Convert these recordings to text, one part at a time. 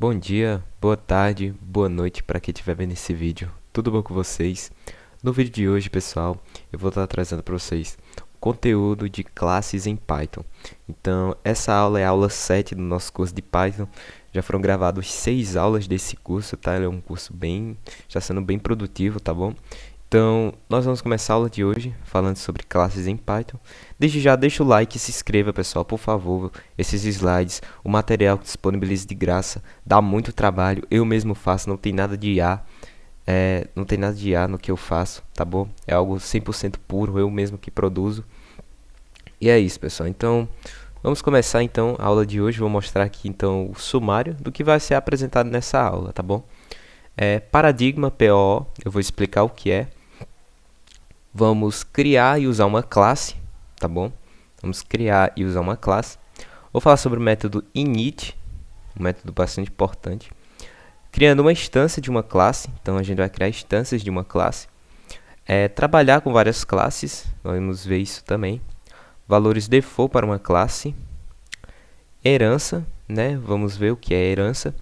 Bom dia, boa tarde, boa noite para quem estiver vendo esse vídeo. Tudo bom com vocês? No vídeo de hoje, pessoal, eu vou estar trazendo para vocês conteúdo de classes em Python. Então, essa aula é a aula 7 do nosso curso de Python. Já foram gravadas 6 aulas desse curso, tá? Ele é um curso já sendo bem produtivo, tá bom? Então, nós vamos começar a aula de hoje falando sobre classes em Python. Desde já, deixa o like e se inscreva, pessoal, por favor. Esses slides, o material que disponibilizo de graça, dá muito trabalho. Eu mesmo faço, não tem nada de IA. Não tem nada de IA no que eu faço, tá bom? É algo 100% puro, eu mesmo que produzo. E é isso, pessoal. Então, vamos começar então a aula de hoje. Vou mostrar aqui então o sumário do que vai ser apresentado nessa aula, tá bom? Paradigma POO, eu vou explicar o que é. Vamos criar e usar uma classe, tá bom? Vamos criar e usar uma classe. Vou falar sobre o método init, um método bastante importante. Criando uma instância de uma classe, então a gente vai criar instâncias de uma classe. Trabalhar com várias classes, vamos ver isso também. Valores default para uma classe. Herança, né? Vamos ver o que é herança.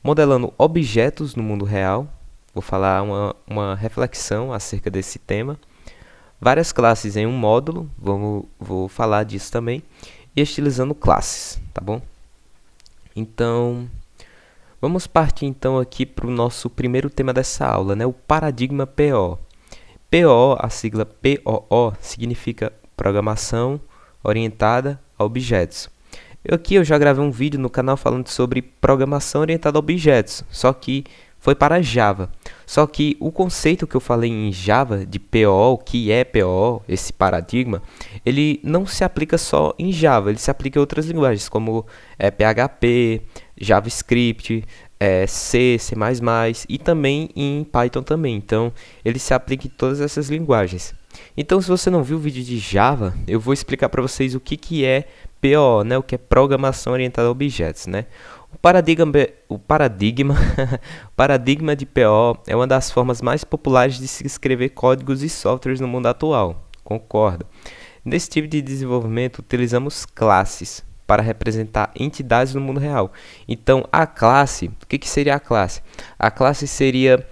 Modelando objetos no mundo real. Vou falar uma reflexão acerca desse tema. Várias classes em um módulo, vou falar disso também. E estilizando classes, tá bom? Então, vamos partir então aqui para o nosso primeiro tema dessa aula, né? O paradigma PO. PO, a sigla POO, significa Programação Orientada a Objetos. Eu já gravei um vídeo no canal falando sobre programação orientada a objetos, só que foi para Java. Só que o conceito que eu falei em Java, de PO, que é PO, esse paradigma, ele não se aplica só em Java, ele se aplica em outras linguagens, como PHP, JavaScript, C, C++ e também em Python também. Então, ele se aplica em todas essas linguagens. Então, se você não viu o vídeo de Java, eu vou explicar para vocês o que é PO, né? O que é Programação Orientada a Objetos, né? O paradigma de PO é uma das formas mais populares de se escrever códigos e softwares no mundo atual. Concordo. Nesse tipo de desenvolvimento, utilizamos classes para representar entidades no mundo real. Então, a classe, o que seria a classe? A classe seria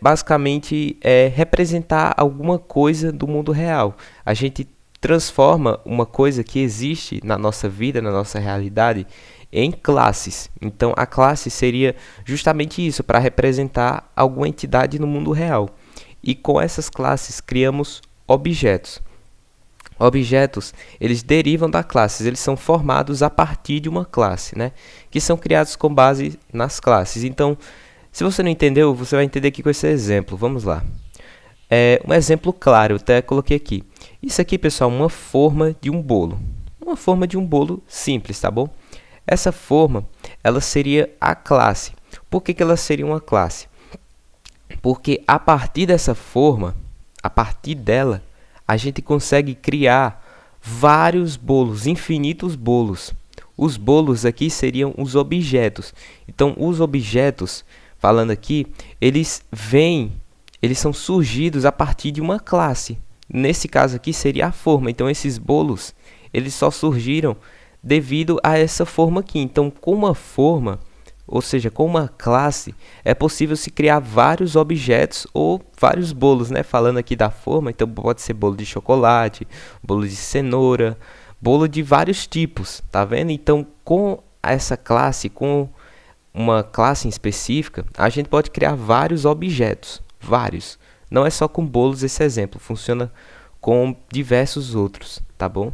basicamente representar alguma coisa do mundo real. A gente transforma uma coisa que existe na nossa vida, na nossa realidade, em classes. Então, a classe seria justamente isso, para representar alguma entidade no mundo real. E com essas classes, criamos objetos. Objetos, eles derivam da classes, eles são formados a partir de uma classe, né? Que são criados com base nas classes. Então, se você não entendeu, você vai entender aqui com esse exemplo. Vamos lá. Um exemplo claro, eu até coloquei aqui. Isso aqui, pessoal, é uma forma de um bolo. Uma forma de um bolo simples, tá bom? Essa forma, ela seria a classe. Por que ela seria uma classe? Porque a partir dessa forma, a partir dela, a gente consegue criar vários bolos, infinitos bolos. Os bolos aqui seriam os objetos. Então, os objetos, falando aqui, eles são surgidos a partir de uma classe. Nesse caso aqui seria a forma. Então, esses bolos, eles só surgiram devido a essa forma aqui. Então, com uma forma, ou seja, com uma classe, é possível se criar vários objetos ou vários bolos, né? Falando aqui da forma, então pode ser bolo de chocolate, bolo de cenoura, bolo de vários tipos, tá vendo? Então, com essa classe, com uma classe em específica, a gente pode criar vários objetos, vários. Não é só com bolos esse exemplo, funciona com diversos outros, tá bom?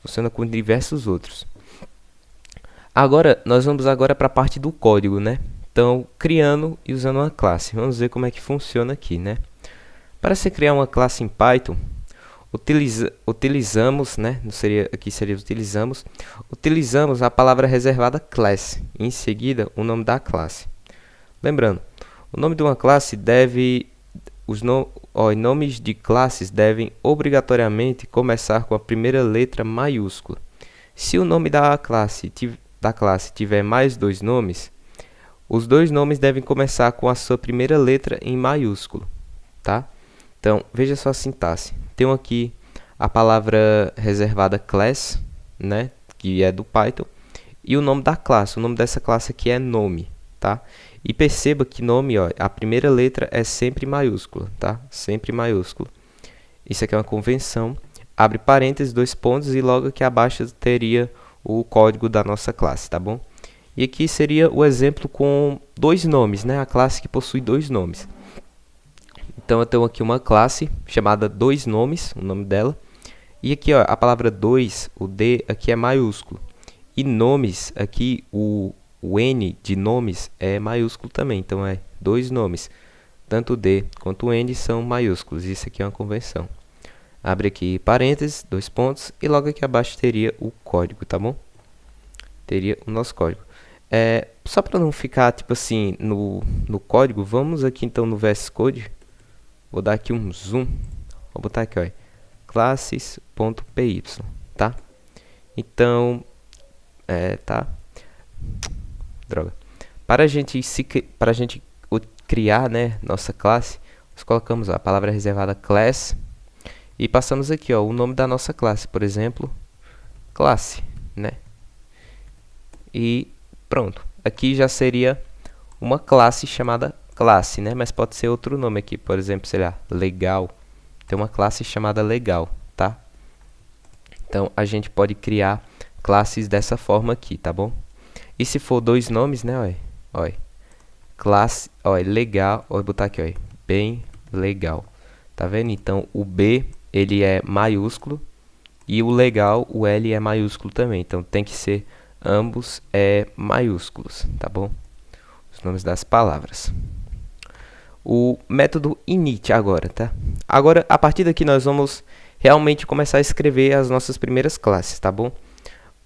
Funciona com diversos outros. Agora, nós vamos para a parte do código, né? Então, criando e usando uma classe. Vamos ver como é que funciona aqui, né? Para se criar uma classe em Python, utilizamos, né? Utilizamos a palavra reservada class. Em seguida, o nome da classe. Lembrando, o nome de uma classe os nomes de classes devem obrigatoriamente começar com a primeira letra maiúscula. Se o nome da classe tiver mais dois nomes, os dois nomes devem começar com a sua primeira letra em maiúsculo, tá? Então, veja só a sintaxe. Tenho aqui a palavra reservada class, né, que é do Python, e o nome da classe. O nome dessa classe aqui é nome, tá? E perceba que nome, ó, a primeira letra é sempre maiúscula, tá? Sempre maiúscula. Isso aqui é uma convenção. Abre parênteses, 2 pontos e logo aqui abaixo teria o código da nossa classe, tá bom? E aqui seria o exemplo com 2 nomes, né? A classe que possui 2 nomes. Então eu tenho aqui uma classe chamada 2 nomes, o nome dela. E aqui, ó, a palavra 2, o D aqui é maiúsculo. E nomes, aqui o N de nomes é maiúsculo também. Então é 2 nomes. Tanto o D quanto o N são maiúsculos. Isso aqui é uma convenção. Abre aqui parênteses, 2 pontos. E logo aqui abaixo teria o código, tá bom? Teria o nosso código. Só para não ficar tipo assim no código, vamos aqui então no VS Code. Vou dar aqui um zoom. Vou botar aqui, ó, classes.py, tá? Então, tá? Droga. Para a gente criar, né, nossa classe, nós colocamos, ó, a palavra reservada class e passamos aqui, ó, o nome da nossa classe, por exemplo, classe, né? E pronto. Aqui já seria uma classe chamada classe, né? Mas pode ser outro nome aqui, por exemplo, sei lá, legal. Tem uma classe chamada legal, tá? Então a gente pode criar classes dessa forma aqui, tá bom? E se for 2 nomes, né, ó, classe, ó, legal, ó, vou botar aqui, ó, bem legal. Tá vendo? Então o B, ele é maiúsculo e o legal, o L é maiúsculo também. Então tem que ser ambos maiúsculos, tá bom? Os nomes das palavras. O método init agora, tá? Agora, a partir daqui, nós vamos realmente começar a escrever as nossas primeiras classes, tá bom?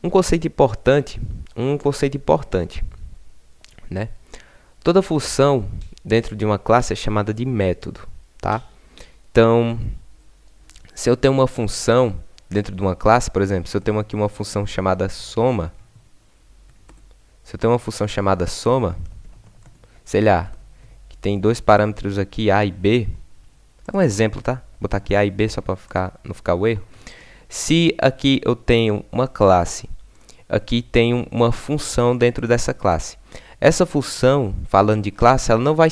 Um conceito importante, né? Toda função dentro de uma classe é chamada de método, tá? Então, se eu tenho uma função dentro de uma classe, por exemplo, se eu tenho aqui uma função chamada soma, sei lá, que tem 2 parâmetros aqui, A e B, é um exemplo, tá? Vou botar aqui A e B só para não ficar o erro. Se aqui eu tenho uma classe, aqui tenho uma função dentro dessa classe. Essa função, falando de classe, ela não vai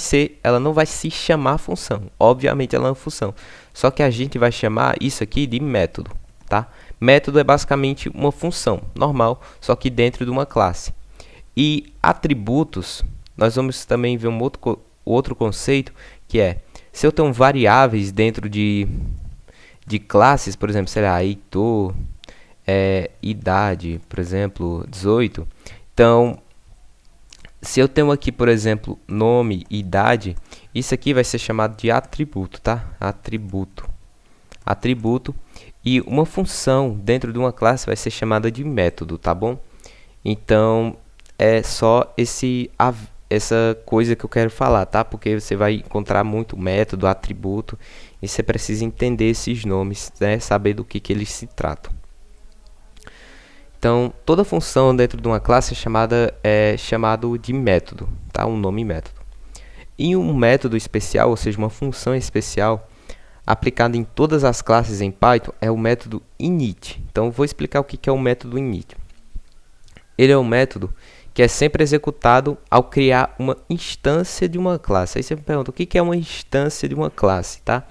se chamar função. Obviamente ela é uma função. Só que a gente vai chamar isso aqui de método, tá? Método é basicamente uma função normal, só que dentro de uma classe. E atributos, nós vamos também ver um outro conceito, que é, se eu tenho variáveis dentro de classes, por exemplo, sei lá, Heitor, idade, por exemplo, 18. Então, se eu tenho aqui, por exemplo, nome e idade, isso aqui vai ser chamado de atributo, tá? Atributo. E uma função dentro de uma classe vai ser chamada de método, tá bom? Então, é só essa coisa que eu quero falar, tá? Porque você vai encontrar muito método, atributo, e você precisa entender esses nomes, né? Saber do que eles se tratam. Então, toda função dentro de uma classe é chamado de método, tá? Um nome método. E um método especial, ou seja, uma função especial, aplicada em todas as classes em Python, é o método init. Então, eu vou explicar o que é o método init. Ele é um método que é sempre executado ao criar uma instância de uma classe. Aí você me pergunta, o que é uma instância de uma classe, tá?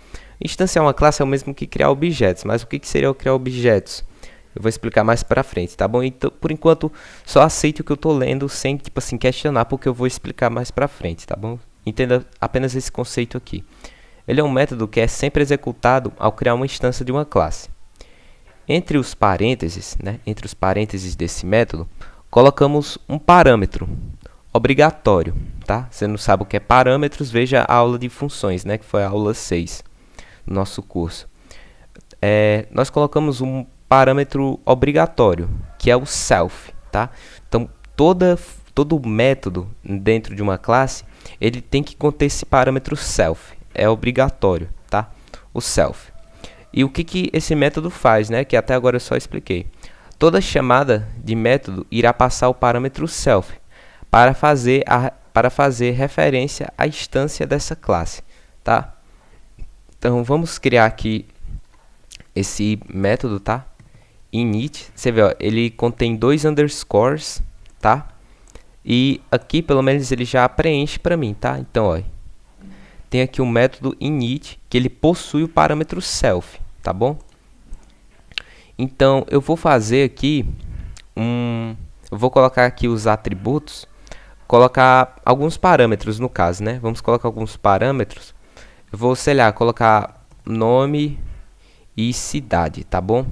Instância é uma classe é o mesmo que criar objetos, mas o que seria criar objetos? Eu vou explicar mais pra frente, tá bom? Então, por enquanto, só aceite o que eu tô lendo sem, tipo assim, questionar, porque eu vou explicar mais pra frente, tá bom? Entenda apenas esse conceito aqui. Ele é um método que é sempre executado ao criar uma instância de uma classe. Entre os parênteses, né? Entre os parênteses desse método, colocamos um parâmetro obrigatório, tá? Você não sabe o que é parâmetros, veja a aula de funções, né? Que foi a aula 6 do nosso curso. Nós colocamos um parâmetro obrigatório, que é o self, tá? Então, todo método dentro de uma classe, ele tem que conter esse parâmetro self, é obrigatório, tá? O self. E o que esse método faz, né? Que até agora eu só expliquei. Toda chamada de método irá passar o parâmetro self para fazer referência à instância dessa classe, tá? Então, vamos criar aqui esse método, tá? Init, você vê, ó, ele contém 2 underscores tá? E aqui, pelo menos, ele já preenche para mim, tá? Então, ó, tem aqui o método init, que ele possui o parâmetro self, tá bom? Então, eu vou fazer aqui eu vou colocar aqui os atributos, colocar alguns parâmetros no caso, né? Vamos colocar alguns parâmetros. Eu vou, sei lá, colocar nome e cidade, tá bom?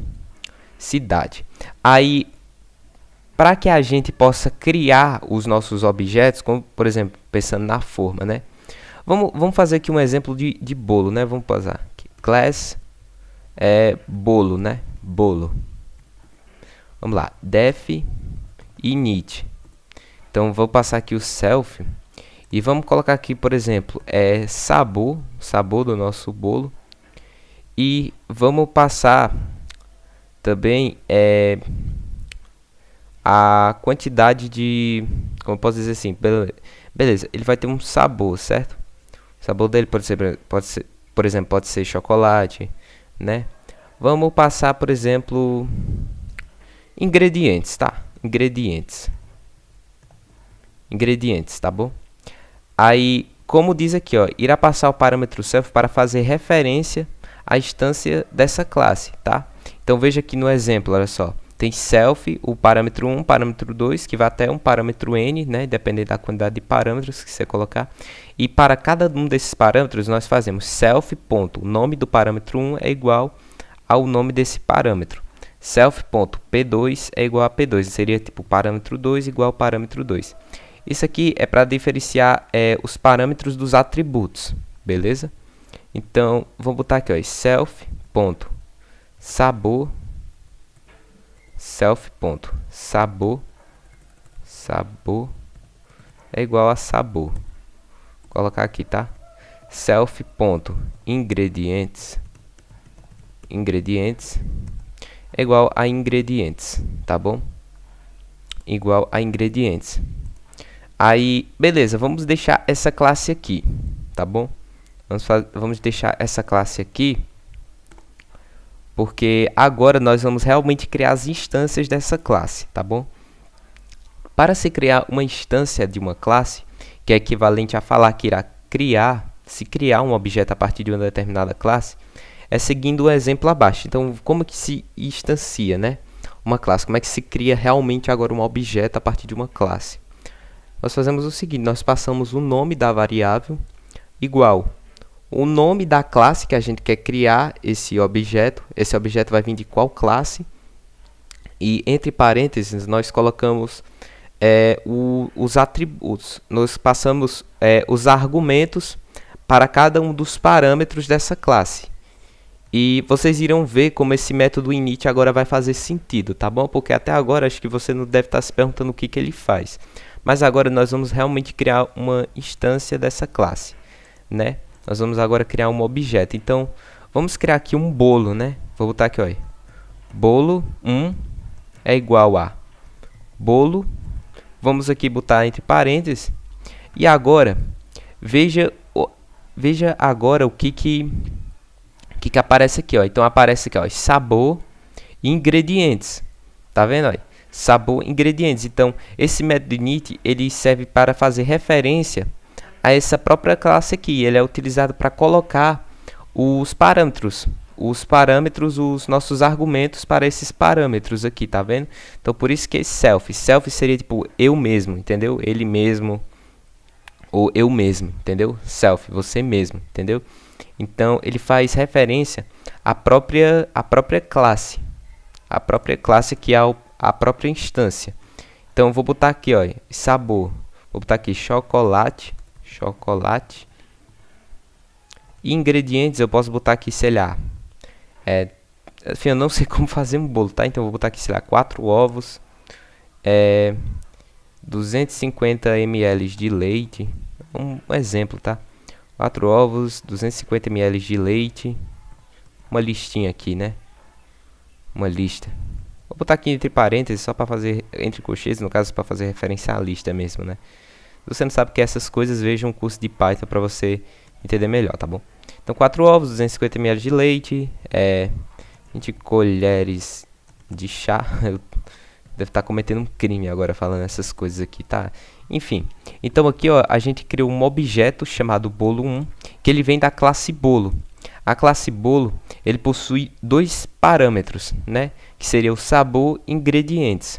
Cidade. Aí, para que a gente possa criar os nossos objetos, como, por exemplo, pensando na forma, né? Vamos fazer aqui um exemplo de bolo, né? Vamos passar aqui. Class bolo, né? Bolo. Vamos lá. Def init. Então, vou passar aqui o self. E vamos colocar aqui, por exemplo, sabor do nosso bolo. E vamos passar também a quantidade de... Como eu posso dizer assim? Beleza, ele vai ter um sabor, certo? O sabor dele pode ser, por exemplo, pode ser chocolate, né? Vamos passar, por exemplo, ingredientes, tá? Ingredientes, tá bom? Aí, como diz aqui, ó, irá passar o parâmetro self para fazer referência à instância dessa classe, tá? Então, veja aqui no exemplo, olha só. Tem self, o parâmetro 1, parâmetro 2, que vai até um parâmetro n, né? Dependendo da quantidade de parâmetros que você colocar. E para cada um desses parâmetros, nós fazemos self, ponto. O nome do parâmetro 1 é igual ao nome desse parâmetro. Self.p2 é igual a p2. Seria tipo parâmetro 2 igual ao parâmetro 2. Isso aqui é para diferenciar os parâmetros dos atributos, beleza? Então, vamos botar aqui, ó, self.sabor sabor é igual a sabor. Vou colocar aqui, tá? Self.ingredientes é igual a ingredientes, tá bom? Igual a ingredientes. Aí, beleza, vamos deixar essa classe aqui, tá bom? Vamos deixar essa classe aqui, porque agora nós vamos realmente criar as instâncias dessa classe, tá bom? Para se criar uma instância de uma classe, que é equivalente a falar que irá se criar um objeto a partir de uma determinada classe, é seguindo o exemplo abaixo. Então, como que se instancia, né? Uma classe, como é que se cria realmente agora um objeto a partir de uma classe? Nós fazemos o seguinte, nós passamos o nome da variável igual o nome da classe que a gente quer criar esse objeto vai vir de qual classe, e entre parênteses nós colocamos os atributos, nós passamos os argumentos para cada um dos parâmetros dessa classe. E vocês irão ver como esse método init agora vai fazer sentido, tá bom? Porque até agora acho que você não deve estar se perguntando o que ele faz. Mas agora nós vamos realmente criar uma instância dessa classe, né? Nós vamos agora criar um objeto. Então, vamos criar aqui um bolo, né? Vou botar aqui, ó. Bolo 1 é igual a bolo. Vamos aqui botar entre parênteses. E agora, veja agora o que aparece aqui, ó. Então, aparece aqui, ó, sabor e ingredientes. Tá vendo, ó? Sabor e ingredientes. Então, esse método init, ele serve para fazer referência a essa própria classe aqui. Ele é utilizado para colocar os parâmetros, os nossos argumentos para esses parâmetros aqui, tá vendo? Então, por isso que é self seria tipo eu mesmo, entendeu? Ele mesmo, ou eu mesmo, entendeu? Self, você mesmo, entendeu? Então, ele faz referência à própria classe, que é a própria instância. Então, eu vou botar aqui, ó, sabor, vou botar aqui chocolate. E ingredientes eu posso botar aqui, sei lá, enfim, eu não sei como fazer um bolo, tá? Então eu vou botar aqui, sei lá, 4 ovos, 250 ml de leite, um exemplo, tá? 4 ovos, 250 ml de leite, uma listinha aqui, né? Uma lista. Vou botar aqui entre parênteses, só para fazer, entre colchetes, no caso, para fazer referência à lista mesmo, né? Se você não sabe que essas coisas, veja um curso de Python para você entender melhor, tá bom? Então, 4 ovos, 250 ml de leite, 20 colheres de chá. Deve estar cometendo um crime agora falando essas coisas aqui, tá? Enfim, então aqui ó, a gente criou um objeto chamado bolo1, que ele vem da classe bolo. A classe bolo, ele possui dois parâmetros, né? Que seria o sabor e ingredientes.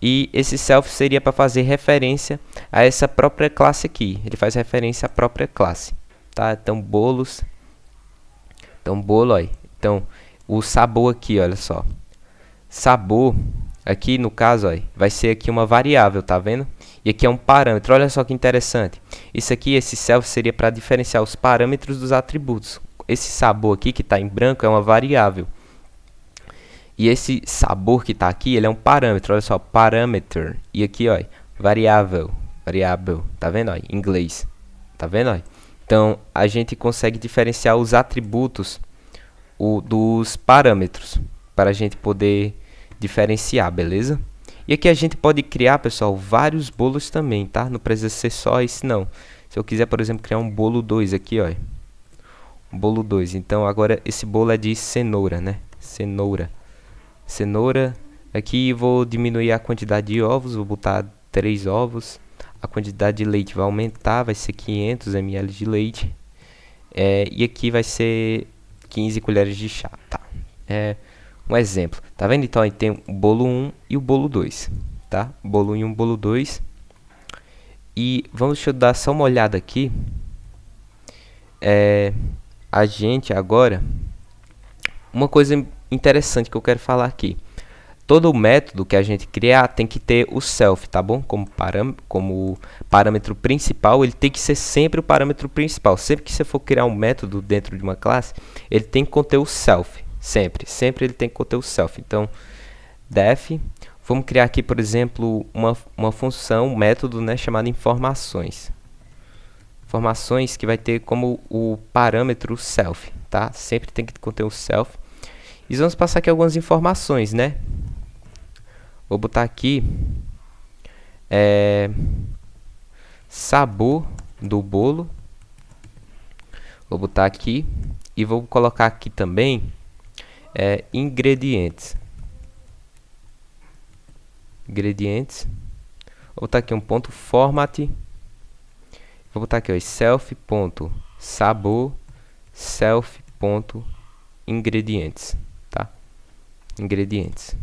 E esse self seria para fazer referência a essa própria classe aqui. Ele faz referência à própria classe, tá? Então bolos, então bolo, ó. Então o sabor aqui, olha só. Sabor aqui no caso, ó, vai ser aqui uma variável, tá vendo? E aqui é um parâmetro. Olha só que interessante. Isso aqui, esse self seria para diferenciar os parâmetros dos atributos. Esse sabor aqui que está em branco é uma variável. E esse sabor que está aqui, ele é um parâmetro. Olha só, parameter. E aqui, ó, variável. Variável. Tá vendo, ó, em inglês? Tá vendo, ó? Então, a gente consegue diferenciar os atributos dos parâmetros para a gente poder diferenciar, beleza? E aqui a gente pode criar, pessoal, vários bolos também, tá? Não precisa ser só esse, não. Se eu quiser, por exemplo, criar um bolo 2 aqui, ó. Um bolo 2. Então, agora esse bolo é de cenoura, né? Cenoura. Cenoura. Aqui vou diminuir a quantidade de ovos, vou botar 3 ovos. A quantidade de leite vai aumentar, vai ser 500 ml de leite. E aqui vai ser 15 colheres de chá, tá? Um exemplo, tá vendo? Então aí tem o bolo 1 e o bolo 2, tá? Bolo 1 e o bolo 2. E deixa eu dar só uma olhada aqui. A gente agora, uma coisa interessante que eu quero falar aqui. Todo método que a gente criar tem que ter o self, tá bom? Como parâmetro principal, ele tem que ser sempre o parâmetro principal. Sempre que você for criar um método dentro de uma classe, ele tem que conter o self. Sempre ele tem que conter o self. Então, def, vamos criar aqui, por exemplo, uma função, um método, né, chamado informações. Informações que vai ter como o parâmetro self, tá? Sempre tem que conter o self. E vamos passar aqui algumas informações, né? Vou botar aqui sabor do bolo. Vou botar aqui e vou colocar aqui também ingredientes. Vou botar aqui um ponto format. Vou botar aqui ó, self.sabor self.ingredientes, tá? Ingredientes.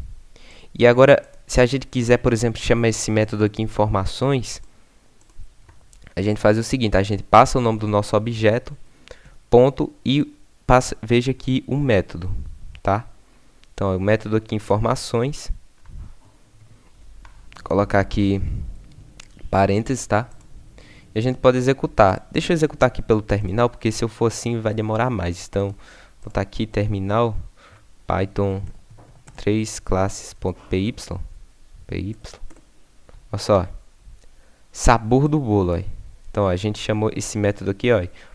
E agora, se a gente quiser, por exemplo, chamar esse método aqui informações, a gente faz o seguinte, a gente passa o nome do nosso objeto, ponto, e veja aqui um método, tá? Então, o método aqui informações, colocar aqui parênteses, tá? E a gente pode executar. Deixa eu executar aqui pelo terminal, porque se eu for assim vai demorar mais. Então, vou botar aqui terminal, Python 3 classes.py. Olha só, sabor do bolo. Ó. Então, ó, a gente chamou esse método aqui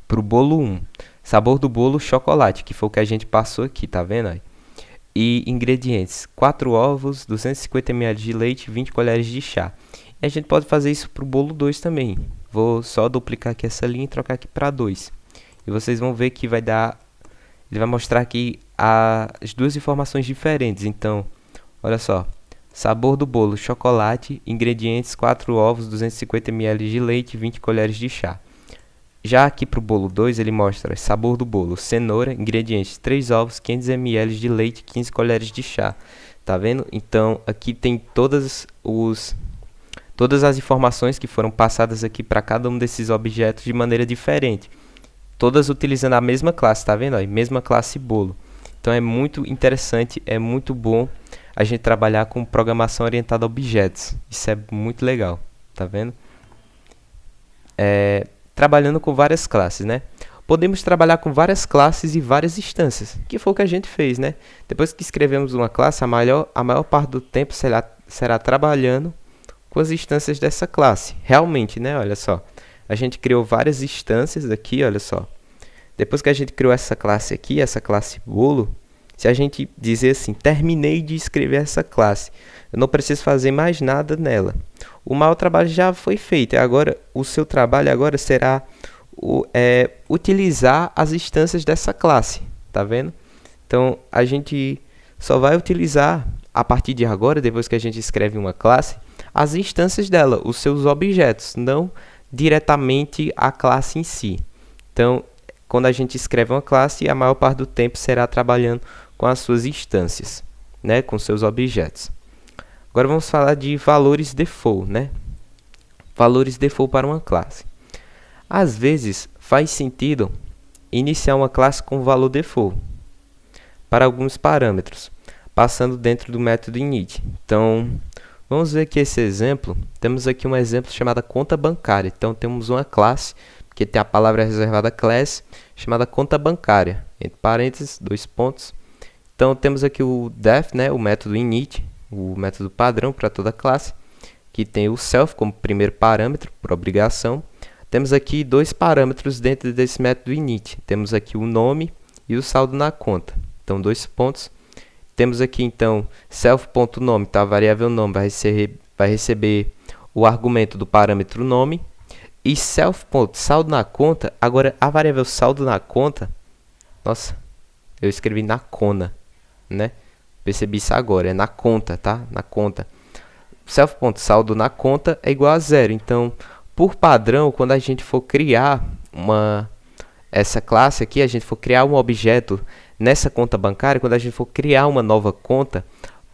para o bolo 1. Sabor do bolo, chocolate, que foi o que a gente passou aqui, tá vendo? Ó? E ingredientes, 4 ovos, 250 ml de leite, 20 colheres de chá. E a gente pode fazer isso para o bolo 2 também. Vou só duplicar aqui essa linha e trocar aqui para 2. E vocês vão ver que vai dar... Ele vai mostrar aqui as duas informações diferentes. Então, olha só. Sabor do bolo, chocolate, ingredientes, 4 ovos, 250 ml de leite, 20 colheres de chá. Já aqui para o bolo 2, ele mostra sabor do bolo, cenoura, ingredientes, 3 ovos, 500 ml de leite, 15 colheres de chá. Tá vendo? Então, aqui tem todas as informações que foram passadas aqui para cada um desses objetos de maneira diferente. Todas utilizando a mesma classe, tá vendo? Ó, mesma classe bolo. Então é muito interessante, é muito bom a gente trabalhar com programação orientada a objetos. Isso é muito legal, tá vendo? Trabalhando com várias classes, né? Podemos trabalhar com várias classes e várias instâncias, que foi o que a gente fez, né? Depois que escrevemos uma classe, a maior parte do tempo será trabalhando com as instâncias dessa classe. Realmente, né? Olha só. A gente criou várias instâncias aqui, olha só. Depois que a gente criou essa classe aqui, essa classe bolo, se a gente dizer assim, terminei de escrever essa classe, eu não preciso fazer mais nada nela. O maior trabalho já foi feito. Agora, o seu trabalho agora será utilizar as instâncias dessa classe. Tá vendo? Então, a gente só vai utilizar a partir de agora, depois que a gente escreve uma classe, as instâncias dela, os seus objetos, não diretamente a classe em si. Então, quando a gente escreve uma classe, a maior parte do tempo será trabalhando com as suas instâncias, né, com seus objetos. Agora vamos falar de valores default, né? Valores default para uma classe. Às vezes, faz sentido iniciar uma classe com valor default para alguns parâmetros, passando dentro do método init. Então, vamos ver aqui esse exemplo. Temos aqui um exemplo chamado conta bancária. Então, temos uma classe, que tem a palavra reservada class, chamada conta bancária, entre parênteses, 2 pontos. Então, temos aqui o def, né, o método init, o método padrão para toda classe, que tem o self como primeiro parâmetro, por obrigação. Temos aqui 2 parâmetros dentro desse método init. Temos aqui o nome e o saldo na conta. Então, 2 pontos. Temos aqui, então, self.nome, tá? A variável nome vai receber o argumento do parâmetro nome. E self.saldo na conta, agora a variável saldo na conta, nossa, eu escrevi na cona, né? Percebi isso agora, é na conta, tá? Na conta. Self.saldo na conta é igual a 0. Então, por padrão, quando a gente for criar essa classe aqui, a gente for criar um objeto nessa conta bancária, quando a gente for criar uma nova conta,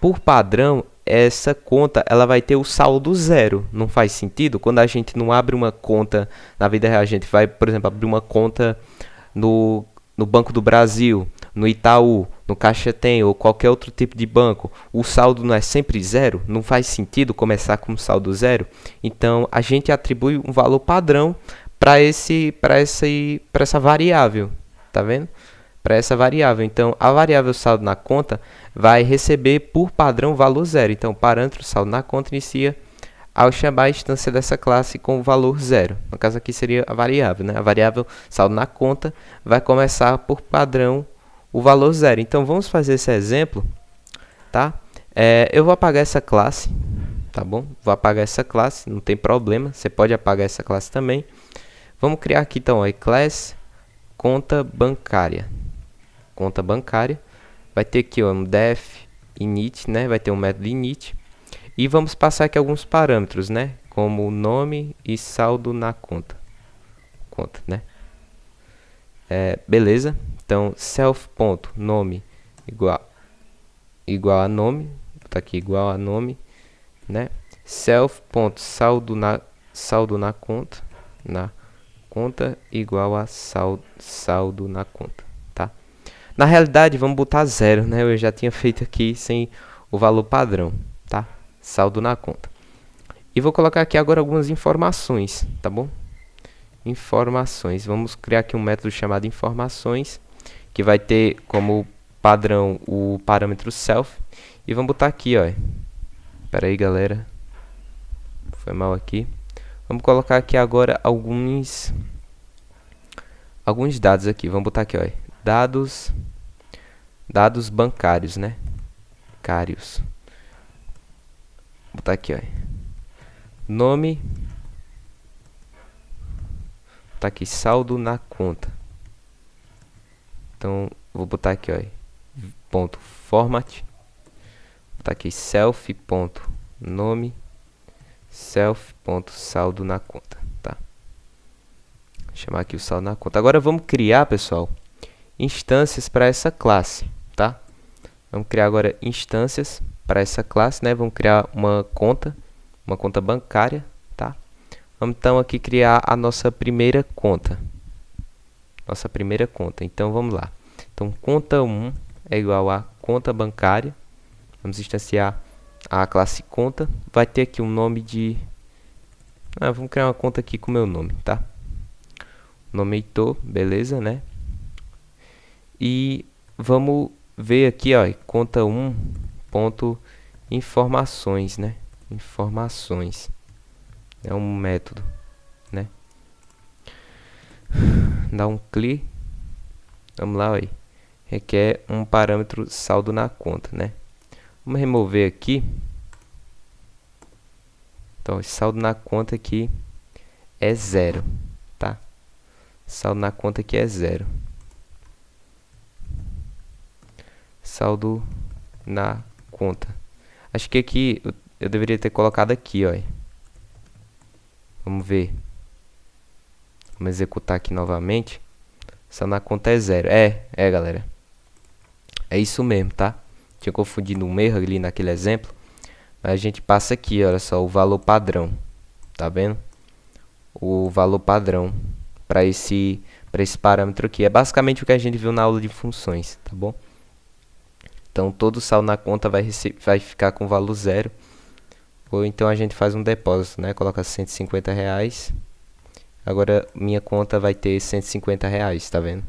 por padrão, essa conta ela vai ter o saldo 0. Não faz sentido? Quando a gente não abre uma conta na vida real, a gente vai, por exemplo, abrir uma conta no Banco do Brasil, no Itaú, no Caixa Tem ou qualquer outro tipo de banco, o saldo não é sempre 0? Não faz sentido começar com saldo 0? Então, a gente atribui um valor padrão para essa variável, tá vendo? Para essa variável. Então, a variável saldo na conta vai receber por padrão valor 0. Então, o parâmetro saldo na conta inicia ao chamar a instância dessa classe com o valor 0. No caso aqui seria a variável, né? A variável saldo na conta vai começar por padrão o valor 0. Então, vamos fazer esse exemplo, tá? Eu vou apagar essa classe, tá bom? Vou apagar essa classe, não tem problema. Você pode apagar essa classe também. Vamos criar aqui, então, a class conta bancária. Conta bancária. Vai ter aqui, ó, um def init, né? Vai ter um método init. E vamos passar aqui alguns parâmetros, né? Como nome e saldo na conta. Né? Beleza. Então, self.nome igual a nome. Vou botar aqui igual a nome, né? Self.saldo na conta. Na conta igual a saldo na conta, tá? Na realidade, vamos botar 0, né? Eu já tinha feito aqui sem o valor padrão, tá? Saldo na conta. E vou colocar aqui agora algumas informações, tá bom? Informações. Vamos criar aqui um método chamado informações, que vai ter como padrão o parâmetro self. E vamos botar aqui, ó. Espera aí, galera. Foi mal aqui. Vamos colocar aqui agora alguns dados aqui. Vamos botar aqui, ó. Dados bancários, né? Bancários. Vou botar aqui, ó. Nome. Vou botar aqui saldo na conta. Então, vou botar aqui, ó. Ponto format. Vou botar aqui self.nome. Self.saldo na conta, tá? Vou chamar aqui o saldo na conta. Agora vamos criar, pessoal, instâncias para essa classe, tá? Vamos criar agora instâncias para essa classe, né? Vamos criar uma conta bancária, tá? Vamos então aqui criar a nossa primeira conta. Então vamos lá. Então conta 1 é igual a conta bancária. Vamos instanciar a classe conta. Vai ter aqui um nome de... vamos criar uma conta aqui com o meu nome, tá? Nome Heitor, beleza, né? E vamos ver aqui, ó, conta 1 ponto informações, né? Informações. É um método, né? Dá um clique. Vamos lá, ó. Requer um parâmetro saldo na conta, né? Vamos remover aqui. Então, esse saldo na conta aqui é 0, tá? Saldo na conta aqui é 0. Saldo na conta. Acho que aqui eu deveria ter colocado aqui, ó. Vamos ver. Vamos executar aqui novamente. Só na conta é 0. Galera. É isso mesmo, tá? Tinha confundido um erro ali naquele exemplo. Mas a gente passa aqui, olha só, o valor padrão. Tá vendo? O valor padrão para esse parâmetro aqui. É basicamente o que a gente viu na aula de funções, tá bom? Então, todo saldo na conta vai ficar com valor 0. Ou então a gente faz um depósito, né? Coloca R$150. Agora, minha conta vai ter R$150, tá vendo?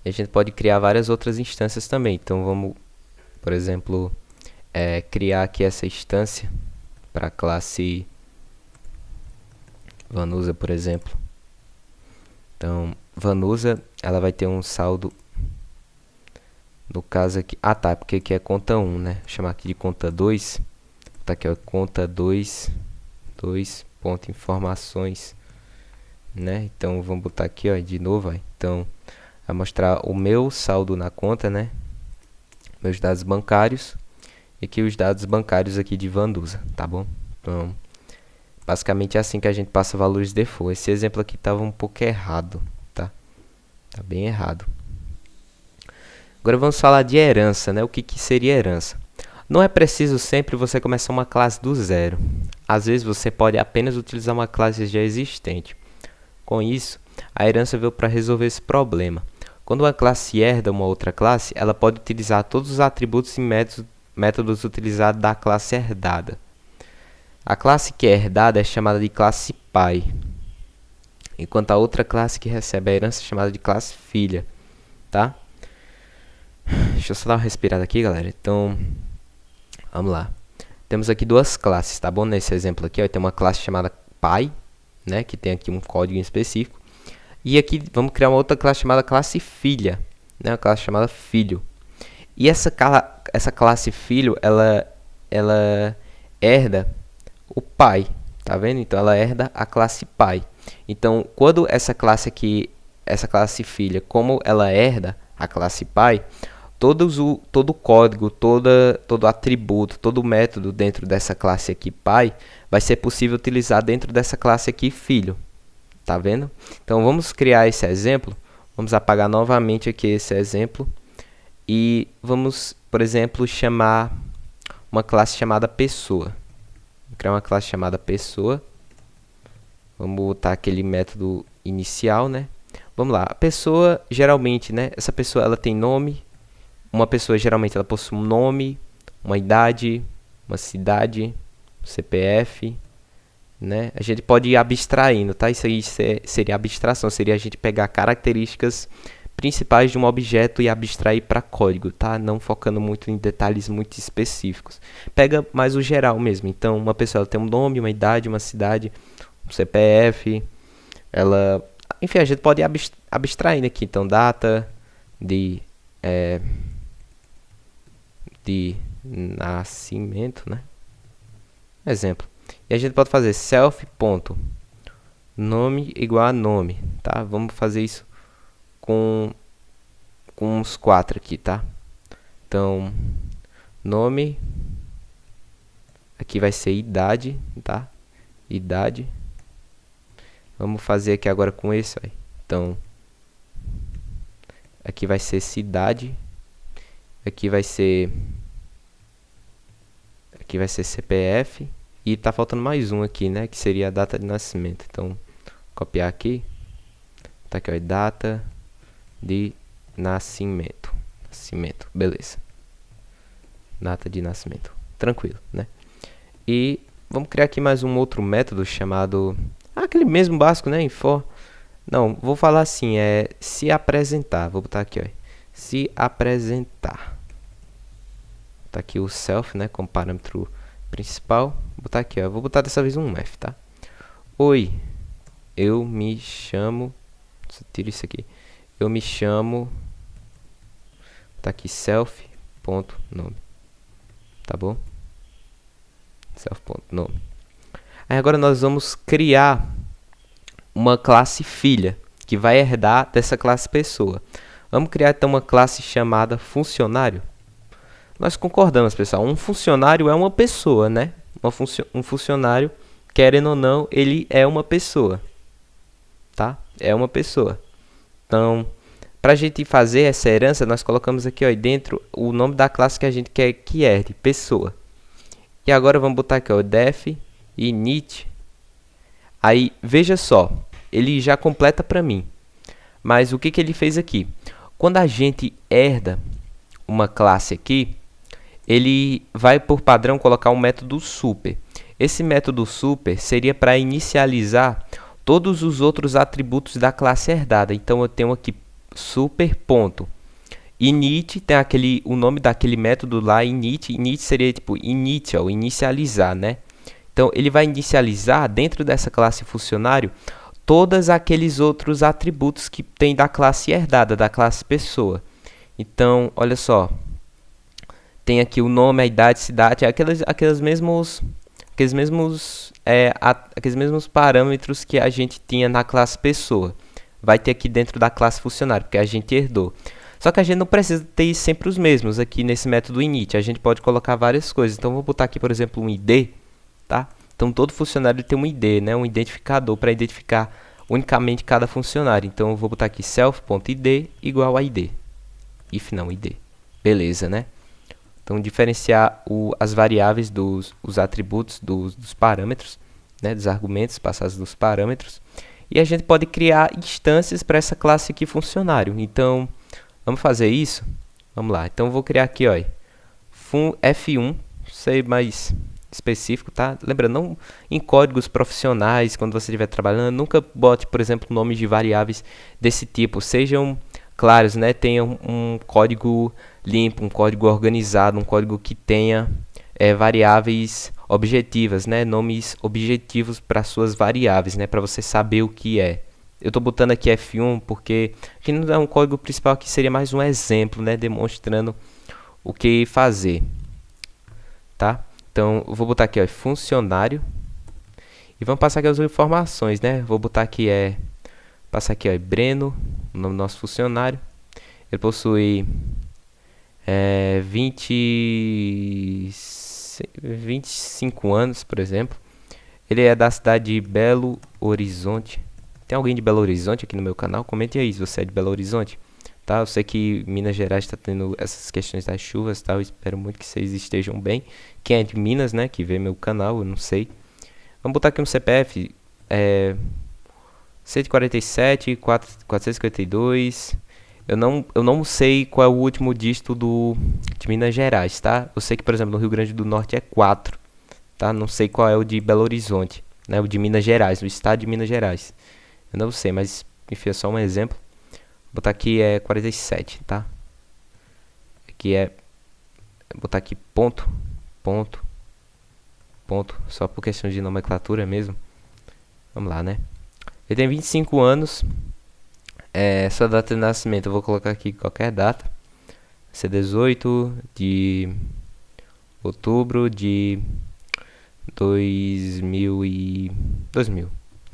E a gente pode criar várias outras instâncias também. Então, vamos, por exemplo, criar aqui essa instância para a classe Vanusa, por exemplo. Então, Vanusa, ela vai ter um saldo, no caso aqui, tá, porque aqui é conta 1, né? Vou chamar aqui de conta 2. Tá aqui, ó, conta 2, ponto informações, né? Então, vamos botar aqui, ó, de novo, ó. Então, vai mostrar o meu saldo na conta, né? Meus dados bancários. E aqui os dados bancários aqui de Vanusa, tá bom? Então, basicamente é assim que a gente passa valores default. Esse exemplo aqui estava um pouco errado, tá? Tá bem errado. Agora vamos falar de herança, né? O que seria herança? Não é preciso sempre você começar uma classe do zero. Às vezes você pode apenas utilizar uma classe já existente. Com isso, a herança veio para resolver esse problema. Quando uma classe herda uma outra classe, ela pode utilizar todos os atributos e métodos utilizados da classe herdada. A classe que é herdada é chamada de classe pai, enquanto a outra classe que recebe a herança é chamada de classe filha, tá? Deixa eu só dar uma respirada aqui, galera. Então, vamos lá. Temos aqui duas classes, tá bom? Nesse exemplo aqui, ó, tem uma classe chamada pai, né, que tem aqui um código específico. E aqui vamos criar uma outra classe chamada classe filha, né, uma classe chamada filho. E essa classe filho, ela herda o pai, tá vendo? Então ela herda a classe pai. Então, quando essa classe aqui, essa classe filha, como ela herda a classe pai, todo o código, todo atributo, todo método dentro dessa classe aqui pai vai ser possível utilizar dentro dessa classe aqui filho. Tá vendo? Então vamos criar esse exemplo. Vamos apagar novamente aqui esse exemplo e vamos, por exemplo, chamar uma classe chamada pessoa. Vou criar uma classe chamada pessoa. Vamos botar aquele método inicial, né? Vamos lá. A pessoa geralmente, né? Essa pessoa ela tem nome. Uma pessoa geralmente ela possui um nome, uma idade, uma cidade, um CPF, né? A gente pode ir abstraindo, tá? Isso aí seria abstração, seria a gente pegar características principais de um objeto e abstrair para código, tá? Não focando muito em detalhes muito específicos. Pega mais o geral mesmo. Então, uma pessoa ela tem um nome, uma idade, uma cidade, um CPF, ela... Enfim, a gente pode ir abstraindo aqui. Então, data de nascimento, né? Exemplo. E a gente pode fazer self.nome igual a nome, tá? Vamos fazer isso com uns 4 aqui, tá? Então, nome, aqui vai ser idade, tá? Idade. Vamos fazer aqui agora com esse, ó. Então, aqui vai ser cidade, aqui vai ser CPF. E tá faltando mais um aqui, né? Que seria a data de nascimento. Então, copiar aqui. Tá aqui, ó. Data de nascimento. Beleza. Data de nascimento. Tranquilo, né? E vamos criar aqui mais um outro método chamado... aquele mesmo básico, né? For. Não, vou falar assim. Se apresentar. Vou botar aqui, ó. Se apresentar. Tá aqui o self, né? Como parâmetro principal. Vou botar aqui, ó. Vou botar dessa vez um F, tá? Oi, eu me chamo... Tira isso aqui. Eu me chamo... Tá aqui, self.nome. Tá bom? Self.nome. Aí agora nós vamos criar uma classe filha, que vai herdar dessa classe pessoa. Vamos criar então uma classe chamada funcionário. nós concordamos, pessoal. Um funcionário é uma pessoa, né? Um funcionário, querendo ou não, ele é uma pessoa, tá? É uma pessoa. Então, para a gente fazer essa herança, nós colocamos aqui, ó, dentro o nome da classe que a gente quer que herde, pessoa. E agora vamos botar aqui, ó, def init. Aí, veja só, ele já completa para mim. Mas o que que ele fez aqui? Quando a gente herda uma classe aqui, ele vai por padrão colocar um método super. Esse método super seria para inicializar todos os outros atributos da classe herdada. Então eu tenho aqui super ponto init, tem o nome daquele método lá, init seria tipo initial, inicializar, né? Então ele vai inicializar dentro dessa classe funcionário todos aqueles outros atributos que tem da classe herdada, da classe pessoa. Então, olha só, tem aqui o nome, a idade, cidade, aqueles mesmos parâmetros que a gente tinha na classe pessoa. Vai ter aqui dentro da classe funcionário, porque a gente herdou. Só que a gente não precisa ter sempre os mesmos aqui nesse método init. A gente pode colocar várias coisas. Então, vou botar aqui, por exemplo, um ID, tá? Então, todo funcionário tem um ID, né? Um identificador para identificar unicamente cada funcionário. Então, eu vou botar aqui self.id igual a ID. If não, ID. Beleza, né? Então, diferenciar as variáveis os atributos dos parâmetros, né? Dos argumentos passados dos parâmetros. E a gente pode criar instâncias para essa classe aqui funcionário. Então, vamos fazer isso? Vamos lá. Então, eu vou criar aqui, ó, F1, sei mais específico, tá? Lembra, não em códigos profissionais, quando você estiver trabalhando, nunca bote, por exemplo, nomes de variáveis desse tipo. Sejam claros, né? Tenha um código limpo, um código organizado, um código que tenha variáveis objetivas, né? Nomes objetivos para suas variáveis, né? Para você saber o que é. Eu estou botando aqui F1 porque aqui não é um código principal, aqui seria mais um exemplo, né? Demonstrando o que fazer, tá? Então, eu vou botar aqui, ó, funcionário. E vamos passar aqui as informações, né? Vou botar aqui, passar aqui, ó, Breno, o nome do nosso funcionário. Ele possui 25 anos, por exemplo. Ele é da cidade de Belo Horizonte. Tem alguém de Belo Horizonte aqui no meu canal? Comente aí se você é de Belo Horizonte. Tá? Eu sei que Minas Gerais está tendo essas questões das chuvas, tá? Eu espero muito que vocês estejam bem. Quem é de Minas, né, que vê meu canal, eu não sei. Vamos botar aqui um CPF 147 452. Eu não sei qual é o último dígito de Minas Gerais, tá? Eu sei que, por exemplo, no Rio Grande do Norte é 4, tá? Não sei qual é o de Belo Horizonte, né? O de Minas Gerais, o estado de Minas Gerais. Eu não sei, mas enfim, é só um exemplo. Vou botar aqui 47, tá? Aqui vou botar aqui ponto, só por questão de nomenclatura mesmo. Vamos lá, né? Ele tem 25 anos. Sua data de nascimento, eu vou colocar aqui qualquer data. Vai ser 18 de outubro de 2000.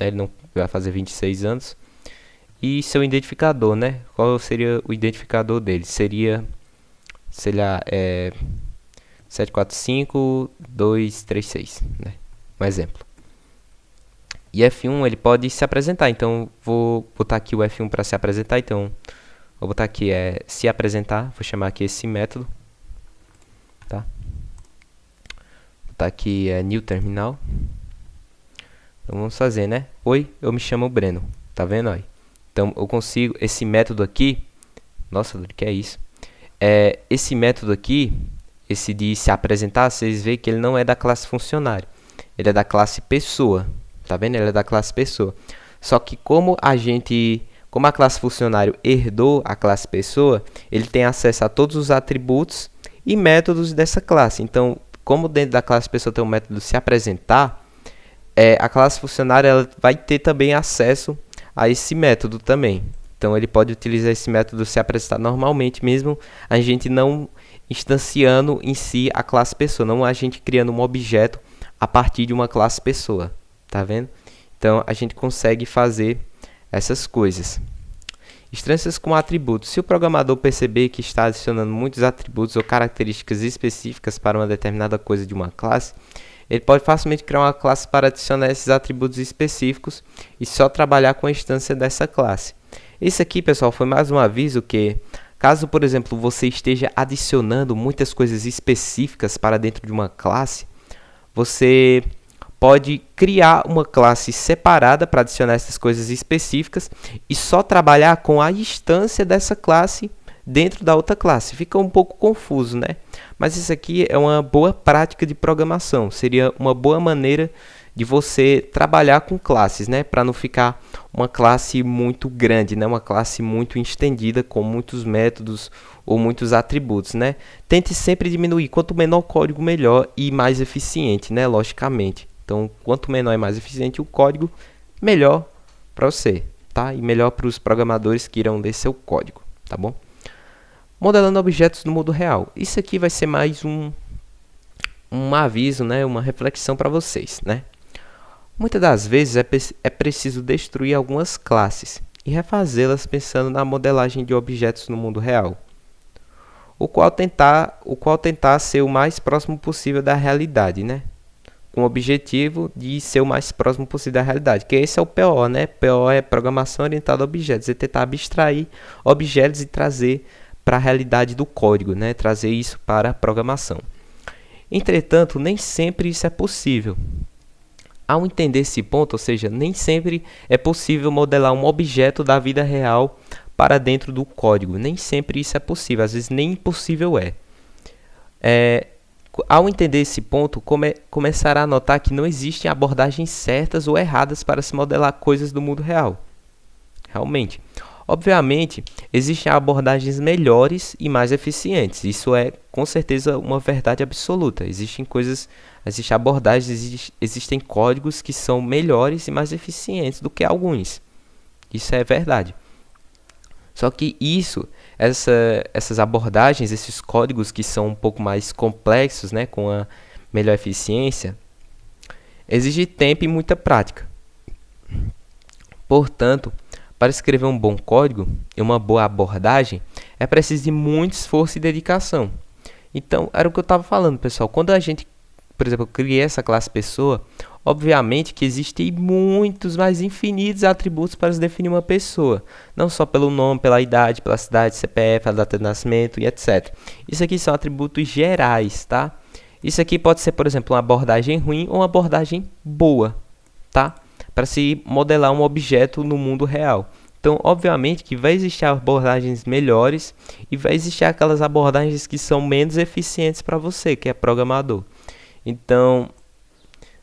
Ele não vai fazer 26 anos. E seu identificador, né? Qual seria o identificador dele? Seria, sei lá, 745236, né? Um exemplo. E F1 ele pode se apresentar, então vou botar aqui o F1 para se apresentar. Então vou botar aqui se apresentar, vou chamar aqui esse método, tá? Vou botar aqui new terminal. Então vamos fazer, né? Oi, eu me chamo Breno, tá vendo aí? Então eu consigo esse método aqui. Nossa, o que é isso? Esse método aqui, esse de se apresentar, vocês veem que ele não é da classe funcionário, ele é da classe pessoa. Tá vendo? Ele é da classe pessoa. Só que como a classe funcionário herdou a classe pessoa, ele tem acesso a todos os atributos e métodos dessa classe. Então, como dentro da classe pessoa tem um método se apresentar, a classe funcionário ela vai ter também acesso a esse método também. Então, ele pode utilizar esse método se apresentar normalmente, mesmo a gente não instanciando em si a classe pessoa, não a gente criando um objeto a partir de uma classe pessoa. Tá vendo? Então, a gente consegue fazer essas coisas. Instâncias com atributos. Se o programador perceber que está adicionando muitos atributos ou características específicas para uma determinada coisa de uma classe, ele pode facilmente criar uma classe para adicionar esses atributos específicos e só trabalhar com a instância dessa classe. Isso aqui, pessoal, foi mais um aviso que, caso, por exemplo, você esteja adicionando muitas coisas específicas para dentro de uma classe, você pode criar uma classe separada para adicionar essas coisas específicas e só trabalhar com a instância dessa classe dentro da outra classe. Fica um pouco confuso, né? Mas isso aqui é uma boa prática de programação. Seria uma boa maneira de você trabalhar com classes, né? Para não ficar uma classe muito grande, né? Uma classe muito estendida com muitos métodos ou muitos atributos, né? Tente sempre diminuir. Quanto menor o código, melhor e mais eficiente, né? Logicamente. Então, quanto menor e mais eficiente o código, melhor para você, tá? E melhor para os programadores que irão ler seu código, tá bom? Modelando objetos no mundo real. Isso aqui vai ser mais um aviso, né? Uma reflexão para vocês, né? Muitas das vezes é preciso destruir algumas classes e refazê-las pensando na modelagem de objetos no mundo real, o qual tentar ser o mais próximo possível da realidade, né? Com o objetivo de ser o mais próximo possível da realidade, que esse é o PO, né? PO é Programação Orientada a Objetos, é tentar abstrair objetos e trazer para a realidade do código, né? Trazer isso para a programação. Entretanto, nem sempre isso é possível. Ao entender esse ponto, ou seja, nem sempre é possível modelar um objeto da vida real para dentro do código. Nem sempre isso é possível, às vezes nem impossível é. Ao entender esse ponto, começará a notar que não existem abordagens certas ou erradas para se modelar coisas do mundo real. Realmente. Obviamente, existem abordagens melhores e mais eficientes. Isso é, com certeza, uma verdade absoluta. Existem abordagens, existem códigos que são melhores e mais eficientes do que alguns. Isso é verdade. Só que essas abordagens, esses códigos que são um pouco mais complexos, né, com a melhor eficiência, exige tempo e muita prática. Portanto, para escrever um bom código e uma boa abordagem, é preciso de muito esforço e dedicação. Então, era o que eu estava falando, pessoal. Quando a gente, por exemplo, criei essa classe pessoa, obviamente que existem muitos, mais infinitos atributos para se definir uma pessoa. Não só pelo nome, pela idade, pela cidade, CPF, a data de nascimento e etc. Isso aqui são atributos gerais, tá? Isso aqui pode ser, por exemplo, uma abordagem ruim ou uma abordagem boa, tá? Para se modelar um objeto no mundo real. Então, obviamente que vai existir abordagens melhores e vai existir aquelas abordagens que são menos eficientes para você, que é programador. Então,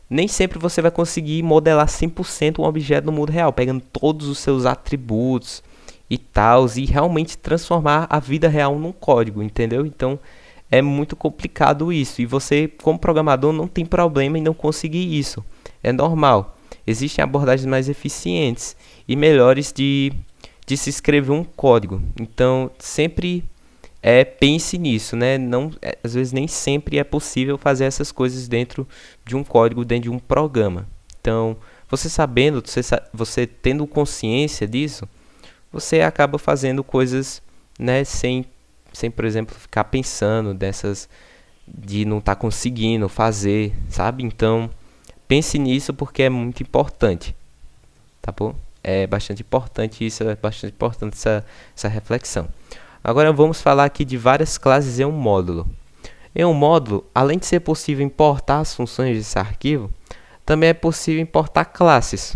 nem sempre você vai conseguir modelar 100% um objeto no mundo real, pegando todos os seus atributos e tal, e realmente transformar a vida real num código, entendeu? Então, é muito complicado isso, e você, como programador, não tem problema em não conseguir isso. É normal. Existem abordagens mais eficientes e melhores de se escrever um código. Então, sempre pense nisso, né? Às vezes nem sempre é possível fazer essas coisas dentro de um código, dentro de um programa. Então, você sabendo, você tendo consciência disso, você acaba fazendo coisas, né, sem, por exemplo, ficar pensando de não estar conseguindo fazer, sabe? Então, pense nisso porque é muito importante, tá bom? É bastante importante isso, é bastante importante essa reflexão. Agora vamos falar aqui de várias classes em um módulo. Em um módulo, além de ser possível importar as funções desse arquivo, também é possível importar classes,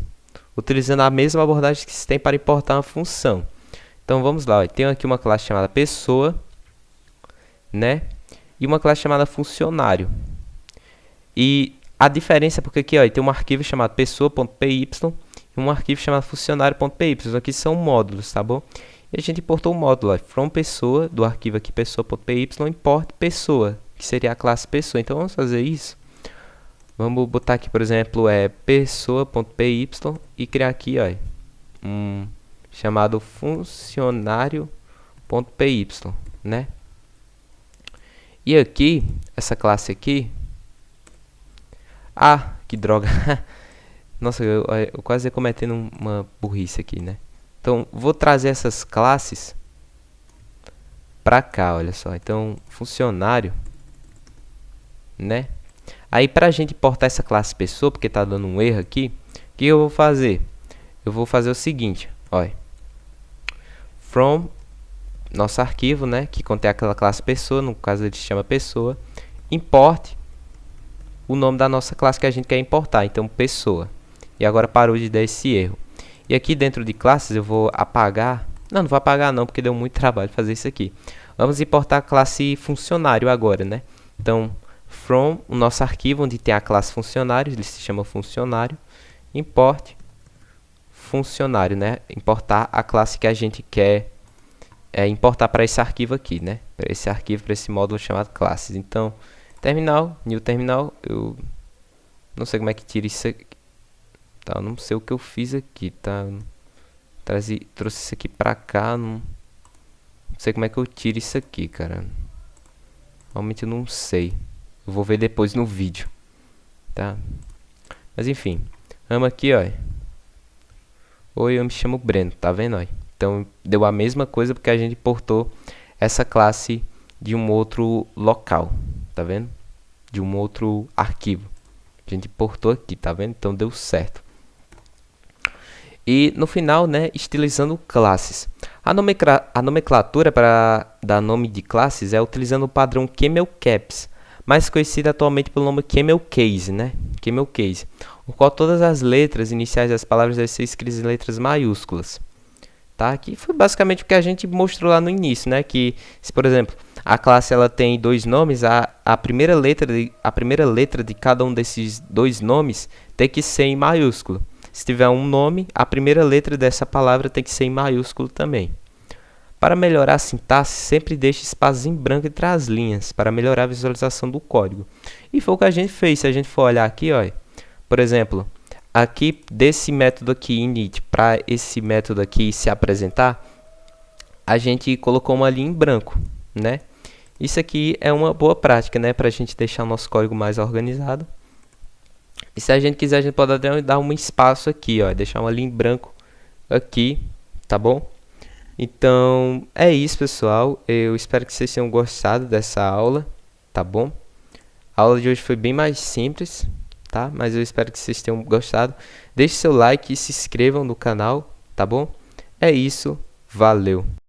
utilizando a mesma abordagem que se tem para importar uma função. Então vamos lá, tem aqui uma classe chamada pessoa, né? E uma classe chamada funcionário. E a diferença é porque aqui tem um arquivo chamado pessoa.py e um arquivo chamado funcionário.py. Aqui são módulos, tá bom? E a gente importou o módulo from pessoa, do arquivo aqui pessoa.py, import pessoa, que seria a classe pessoa. Então vamos fazer isso. Vamos botar aqui, por exemplo, pessoa.py e criar aqui, um chamado funcionário.py, né? E aqui, essa classe aqui, que droga! Nossa, eu quase ia cometendo uma burrice aqui, né? Então, vou trazer essas classes para cá, olha só. Então, funcionário, né? Aí, para a gente importar essa classe pessoa, porque tá dando um erro aqui, o que eu vou fazer? Eu vou fazer o seguinte, olha. From nosso arquivo, né, que contém aquela classe pessoa, no caso ele se chama pessoa, importe o nome da nossa classe que a gente quer importar, então pessoa. E agora parou de dar esse erro. E aqui dentro de classes eu vou apagar, não vou apagar não, porque deu muito trabalho fazer isso aqui. Vamos importar a classe funcionário agora, né? Então, from o nosso arquivo onde tem a classe funcionário, ele se chama funcionário, import funcionário, né? Importar a classe que a gente quer importar para esse arquivo aqui, né? Para esse arquivo, para esse módulo chamado classes. Então, terminal, new terminal, eu não sei como é que tira isso aqui. Tá, eu não sei o que eu fiz aqui, tá? Trouxe isso aqui pra cá, não sei como é que eu tiro isso aqui, cara. Realmente eu não sei. Eu vou ver depois no vídeo, tá? Mas enfim, vamos aqui, ó. Oi, eu me chamo Breno, tá vendo, ó? Então, deu a mesma coisa porque a gente importou essa classe de um outro local, tá vendo? De um outro arquivo. A gente importou aqui, tá vendo? Então, deu certo. E no final, né, estilizando classes. A nomenclatura para dar nome de classes é utilizando o padrão Camel Caps, mais conhecido atualmente pelo nome Camel Case, né? Camel Case, o qual todas as letras iniciais das palavras devem ser escritas em letras maiúsculas. Tá? Aqui foi basicamente o que a gente mostrou lá no início, né? Que se, por exemplo, a classe ela tem dois nomes, a primeira letra de cada um desses dois nomes tem que ser em maiúsculo. Se tiver um nome, a primeira letra dessa palavra tem que ser em maiúsculo também. Para melhorar a sintaxe, sempre deixe espaços em branco entre as linhas, para melhorar a visualização do código. E foi o que a gente fez. Se a gente for olhar aqui, ó, por exemplo, aqui desse método aqui init para esse método aqui se apresentar, a gente colocou uma linha em branco, né? Isso aqui é uma boa prática, né, para a gente deixar o nosso código mais organizado. E se a gente quiser, a gente pode até dar um espaço aqui, ó, deixar uma linha em branco aqui, tá bom? Então, é isso, pessoal. Eu espero que vocês tenham gostado dessa aula, tá bom? A aula de hoje foi bem mais simples, tá? Mas eu espero que vocês tenham gostado. Deixe seu like e se inscrevam no canal, tá bom? É isso, valeu!